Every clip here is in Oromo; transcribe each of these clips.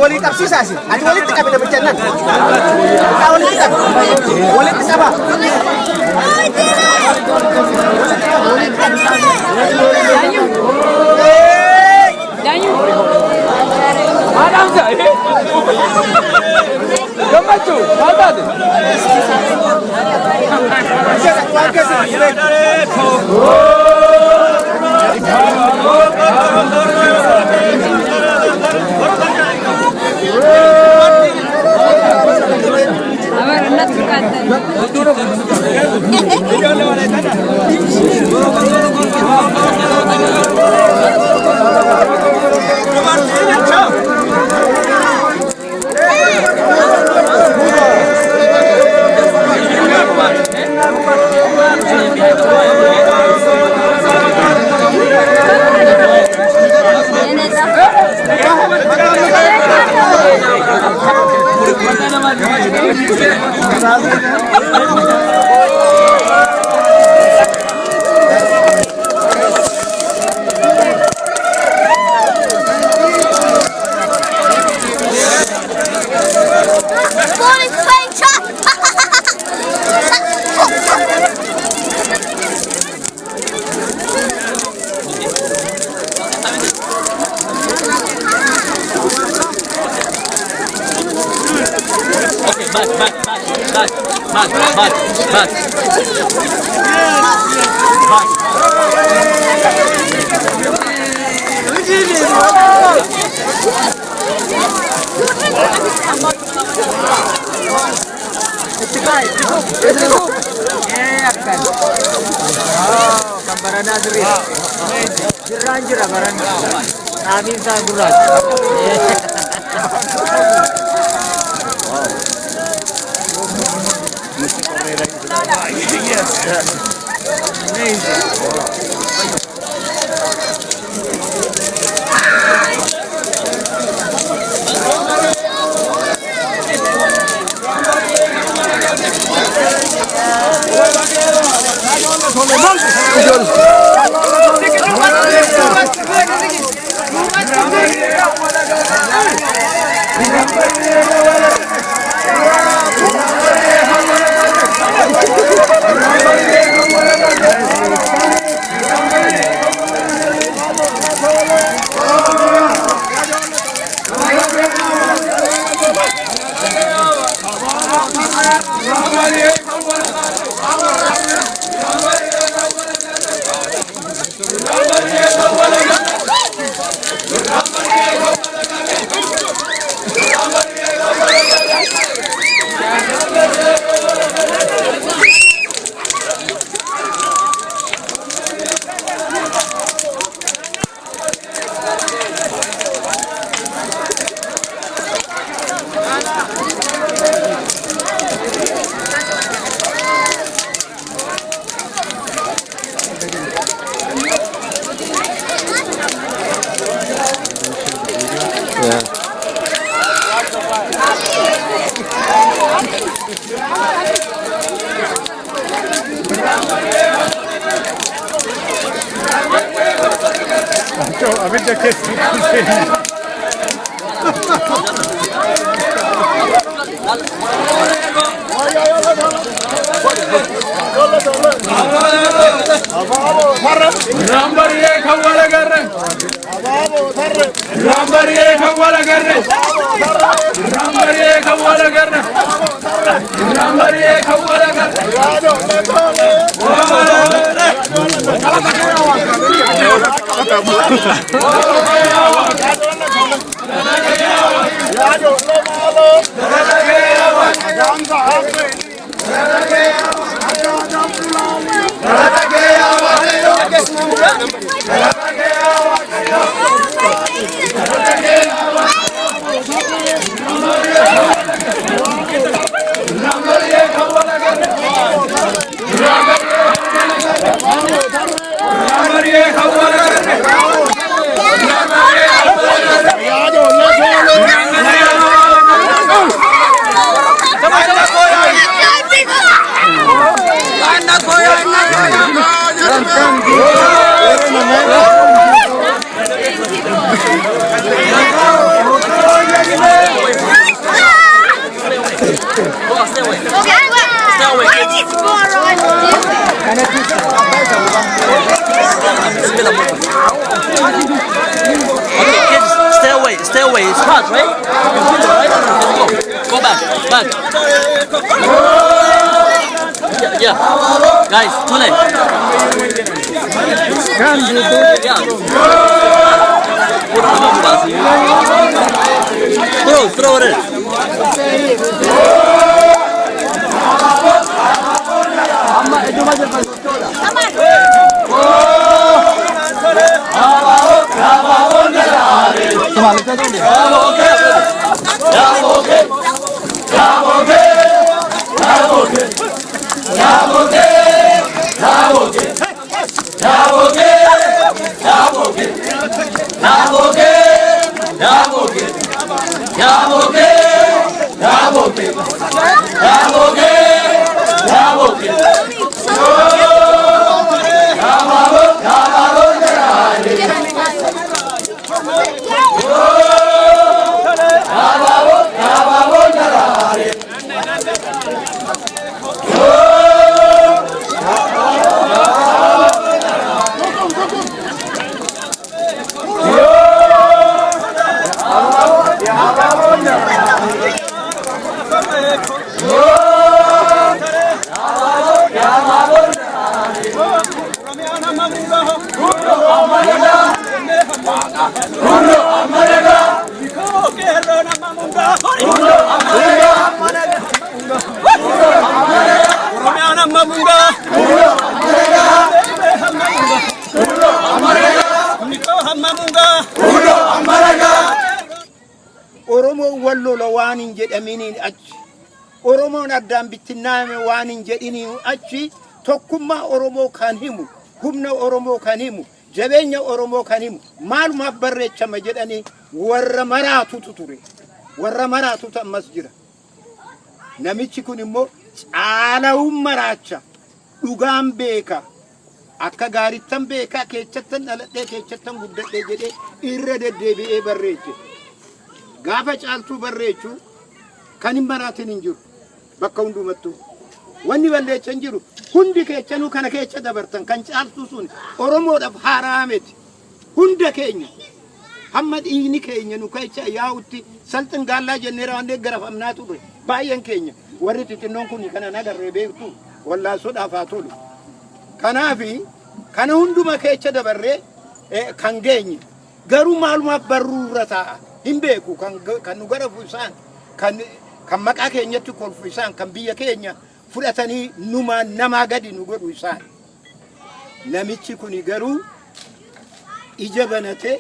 Wali tafsisa sih. Ati wali tak ada bencana. Wali tak. Wali tak apa? Jangan. Madam saya. Gambar tu, apa tu? Borana seri. Jirang Borana. Amin sa gurat. अभी देखिए नंबर ये खवाला कर रहे नंबर ये खवाला कर रहे नंबर ये खवाला कर रहे नंबर ये खवाला कर रहे Stay away. It's hard, right? Go back. Yeah. Guys, too late. Yeah. Throw it. Oromo wallo la wanin jedhamini achi Oromo addaan bittinnaame wanin jedhini achi tokkummaa Oromoo kan himu humna Oromoo kan himu jabeenya Oromoo kan himu maalumaaf barreechama jedhanii warra maraatu ture warra maraatu ammas jira namichi kun immoo caalawun maraacha dhugaan beeka akka gaarittan beeka keechattan dhaladhee keechattan guddadhee jedhee irra deddeebi'ee barreeche gaafa caaltuu barreechu kan hin maraatin hin jiru bakka hundumattu wanni balleechan jiru hundi keechanuu kana keecha dabartan kan caaltuu sun Oromoodhaaf haaraameti hunda keenya hamma dhiigni keenya nu keecha yaa'utti salxin gaallaa jenneera waan deeggarafamnaa ture baay'een keenya warri xixinnoon kun kana nagarree beektu wallaasodhaaf haa tolu kanaafi kana hunduma keecha dabarree kan geenye garuu maalumaaf barruurra taa'a hin beeku kan nu garafu isaan kan maqaa keenyatti kolfu isaan kan biyya keenya fudhatanii namaa gadi nu godhu isaan namichi kuni garuu ija banatee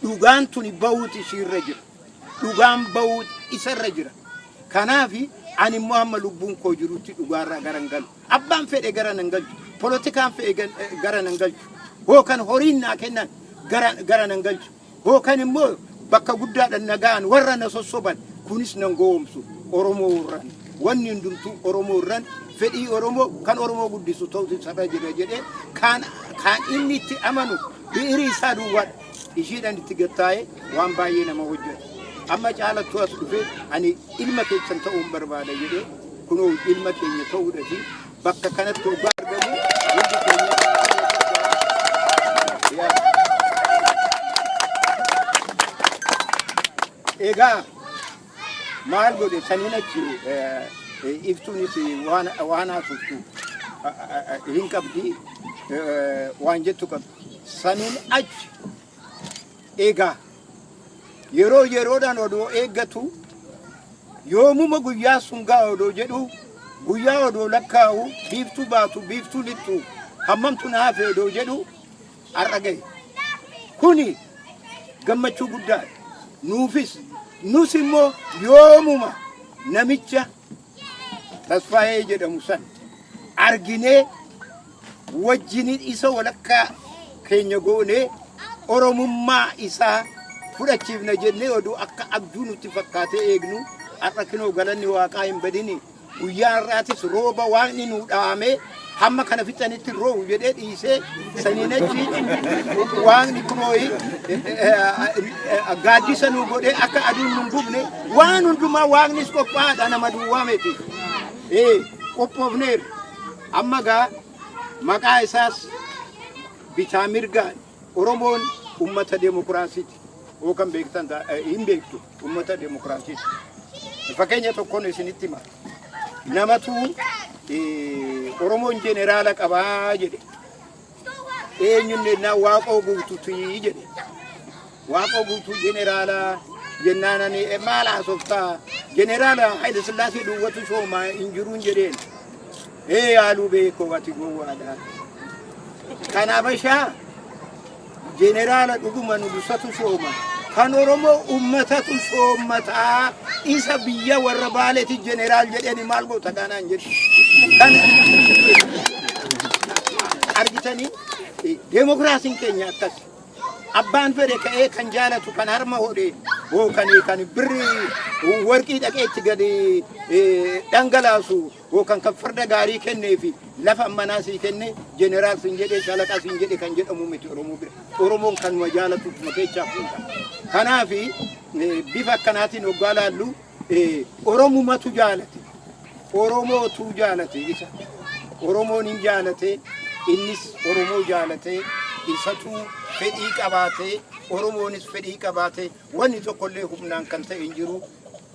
dhugaan tuni bawuuti ishiirra jira dhugaan bawuuti isarra jira kanaafi ani immoo amma lubbuun koo jirutti dhugaarraa garan galu abbaan fedhe garan hin galchu politikaan fedhe garan hin galchu hookan horiin naa kennan garan hin galchu hookan immoo bakka guddaadhaan nagaan warra na sossoban kunis nan goomsu Oromoo irraan wanni hundumtuu Oromoo irraan fedhii Oromoo kan Oromoo guddisu ta'utu sarra jira jedhee kan inni itti amanu Irreechaa duwwaadha ishiidhaan itti gattaa'ee waan baay'ee nama hojjeta amma caalattuu as dhufee ani ilma keessan ta'uun barbaada jedhee kunoo ilma keenya ta'uudhafi bakka kanatti hoggaa argamu hundi keenya egaa maal godhe saniin achi iftuunis waan haasoftu hin qabdi waan jettu qabdi saniin achi egaa yeroodhaan odoo eeggatu yoomuma guyyaa sun gaa odoo jedhu guyyaa odoo lakkaa'u biiftuu baatu biiftuu lixxu hammamtu na hafe odoo jedhu har'a gahe kuni gammachuu guddaadha nuufis nus immoo yoomuma namicha tasfaayee jedhamu san arginee wajjin isa walakkaa keenya goonee Oromummaa isaa fudhachiifna jennee oduu akka abjuu nutti fakkaatee eegnu har'a kinoo galanni Waaqaa hin badini guyyaa irraatis rooba waaqni nu dhaame hamma kana fixanitti roobu jedhee dhiisee saniinachi waaqni kunooyi gaaddisa nu godhee akka aduun nu gubne waan hundumaa waaqnis qophaa'aadha nama duwwaa miti. Qophoofneerra amma gaa maqaa isaas bitaa mirgaan Oromoon ummata demokraasiiti. Kan beektan hin beektu ummata demokraasiiti. Fakkeenya tokkoon isinitti hima. Namatu Oromoon jeneraala qabaa jedhe. Eenyuun naa Waaqoo guutuutii jedhe. Waaqoo guutuu jeneraala jennaanani maal haasoftaa jeneraala Haile Sillaasee duwwatu shooma hin jiruun jedheen. Haaluu beekoo ati gowwaadha. Kana Abashaa jeneraala dhuguma nu dursatu shooma. Kan Oromoo ummatatu shoommataa isa biyya warra Baaleeti jeneraal jedheni maal goota kanaan jedhu. Kan argitanii demokraasiin keenya akkas. Abbaan fedhe ka'ee kan jaalatu kan harma hodhe kan birri warqii dhaqeetti gadi dhangalaasu kan farda gaarii kenneefi lafa manaasii kenne jeneraal sin jedhee shaalaqaa sin jedhe kan jedhamu miti Oromoo bira. Oromoon kan ma jaalatu mateechaa fuudha. Kanaafi bifa akkanaatiin hoggaa laallu Oromumatu jaalate. Oromootu jaalate isa. Oromoon hin jaalate innis Oromoo jaalate isatu fedhii qabaate Oromoonis fedhii qabaate wanni tokkollee humnaan kan ta'e hin jiru.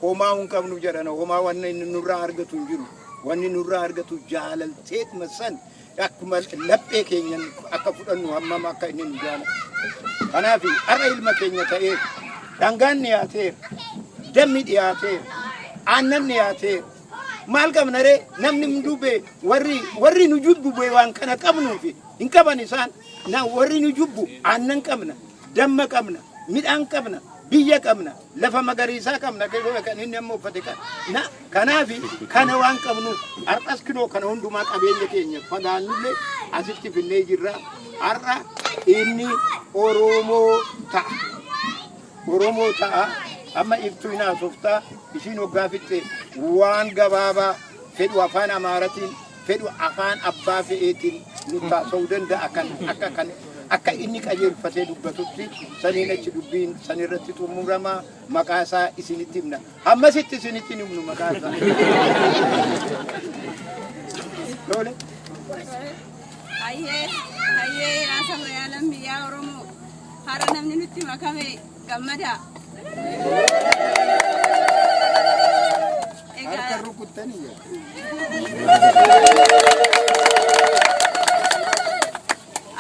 Homaa hin qabnu jedhana homaa wanni inni nurraa argatu hin jiru. Wanni nurraa argatu jaalalteet masan akkuma laphee keenyan akka fudhannu hammam akka inni nu jaalatu. Kanaafi har'a ilma keenya ta'ee dhangaan dhiyaateera, dammi dhiyaateera, aannan dhiyaateera. Maal qabna ree namni mudubee warri nu jubbu waan kana qabnuufi hin qaban isaan na warri nu jubbu aannan qabna, damma qabna, midhaan qabna, biyya qabna, lafa magariisaa qabna kan inni amma uffate kana. Kanaafi kana waan qabnuuf har'as kinoo kana hundumaa qabeenya keenya fagaannullee asitti finnee jirra. Har'a inni Oromoo ta'a. Oromoo ta'a. Amma ibtuu hin haasoftaa ishiin hoggaa fitte waan gabaabaa fedhu afaan Amaaratiin fedhu afaan abbaa fe'eetiin nu taasisuu danda'a akka inni qajeelfatee dubbatutti saniin achi dubbiin sanirratti xumuramaa maqaa isaa isinitti himna. Hammasitti isinitti himnu maqaa isaa. Loole. Hayyee asama yaalan biyyaa Oromoo hara namni nutti makame gammada. Harka rukuttanii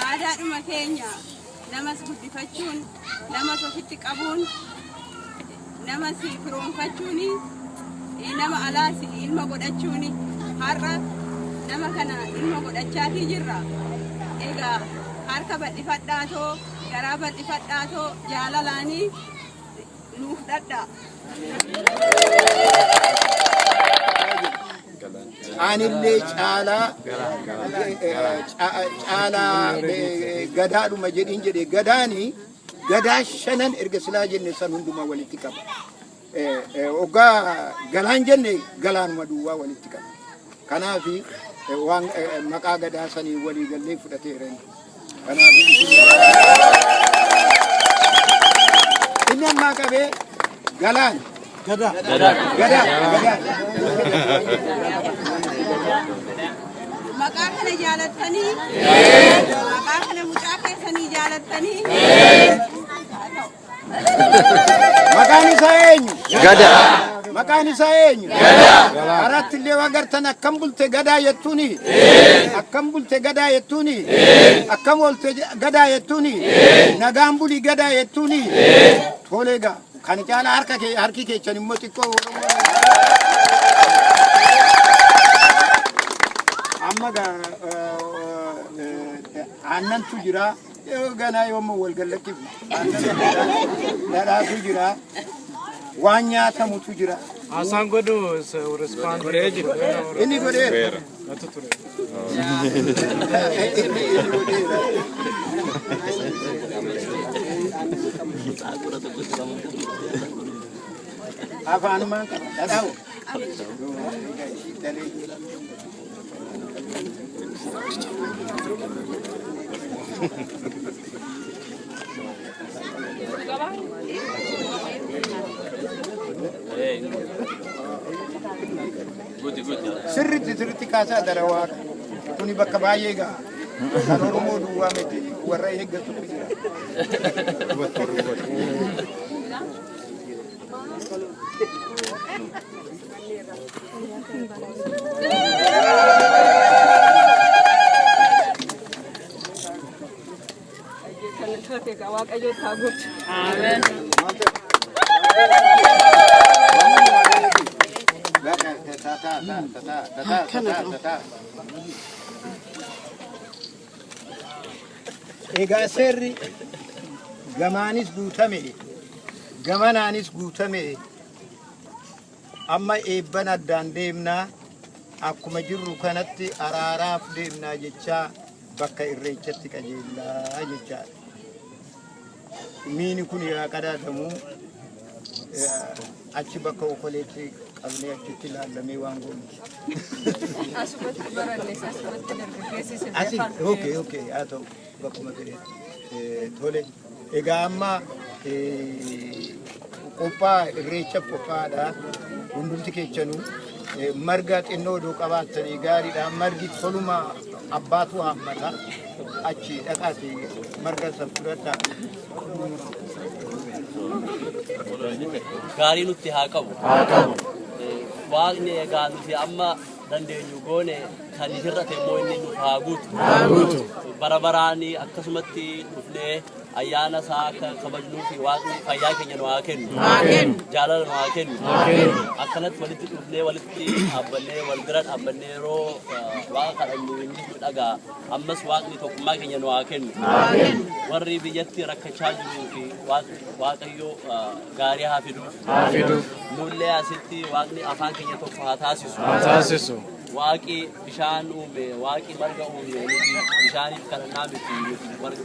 aadaadhuma keenya namas guddifachuun namas ofitti qabuun namas firoomfachuun nama alaas ilma godhachuun har'a nama kana ilma godhachaatii jirra. Egaa harka bal'ifadhaatoo garaa bal'ifadhaatoo jaalalaanii nuuf dhadhaa. Anillee caalaa gadaadhuma jedhiin jedhee gadaa shanan erga silaa jenne san hundumaa walitti qaba. Hoggaa galaan jenne galaanuma duwwaa walitti qaba. Kanaafi waan maqaa gadaa sanii walii gallee fudhateera. Kanaafi inni ammaa qabee galaan gadaa. Maqaa kana jaalattanii maqaa kana mucaa keessanii jaalattanii maqaan isaa eenyu? Gadaa. Maqaan isaa eenyu? Gadaa. Aratti illee agartan akkam bulte gadaa jettuuni? Akkam bulte gadaa jettuuni? Akkam oolte gadaa jettuuni? Nagaan buli gadaa jettuuni? Tole gaa kan caalaa harki keechan immoo xiqqoo amma gaa annantu jira ganaa yoommoo wal gallakkifna dhadhaatu jira waan nyaatamutu jira. Asaan godhu respond inni godheera. Afaan maan qaba dhadhaawu. sirritti kaasaa dara waaqa kuni bakka baay'ee ga'a kan Oromoo duwwaa miti warra eeggatu jira. Amen. Egaa seerri gamaanis guutame gamanaanis guutame amma eebban addaan deemnaa akkuma jirru kanatti araaraaf deemnaa jechaa bakka irreechatti qajeellaa jechaa miini kun yaa qadaadamu achi bakka okoleetti qabnee achitti ilaallamee waan goonu. Asumatti barannees asumatti dargaggeessi Asi okay haa ta'u bakkuma fedhe tole egaa amma qophii irreechaaf qophaa'aadha hundumti keessanuu marga xinnoo odoo qabaattanii gaariidha margi toluma abbaatu hammata achi dhaqaati marga san fudhadhaa. Gaarii nutti haa qabu. Waaqni egaa nuti amma dandeenyu goone kan hir'ate immoo inni nuuf haa guutu. Bara baraan akkasumatti dhufnee ayyaana isaa akka kabajnuu fi waaqni fayyaa keenya nu haa kennu. Jaalala nu haa kennu. Akkanatti walitti dhufnee walitti dhaabbannee wal bira dhaabbannee yeroo waaqa kadhannu inni nu dhagaa. Ammas waaqni tokkummaa keenya nu haa kennu. Warri biyyatti rakkachaa jiruu fi waaqayyoo gaarii haa fiduuf. Nullee asitti waaqni afaan keenya tokko haa taasisu. Waaqi bishaan uume, waaqi marga uume, bishaaniif kadhannaa miti,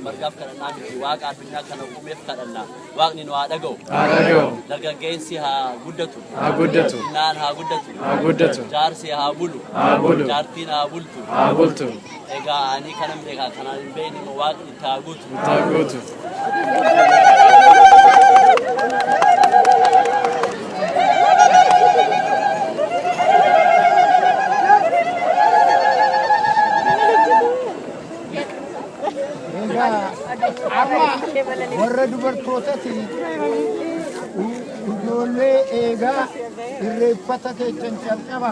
margaaf kadhannaa miti, waaqa addunyaa kana uumeef kadhannaa. Waaqni nu haa dhaga'u. Dargaggeessi haa guddatu. Innaan haa guddatu. Jaarsi haa bulu. Jaartiin haa bultu. Egaa ani kanan beekaa kanaan hin beekne waaqni itti haa guutu. warra dubartootati ijoollee eegaa irreeffata keessan calqaba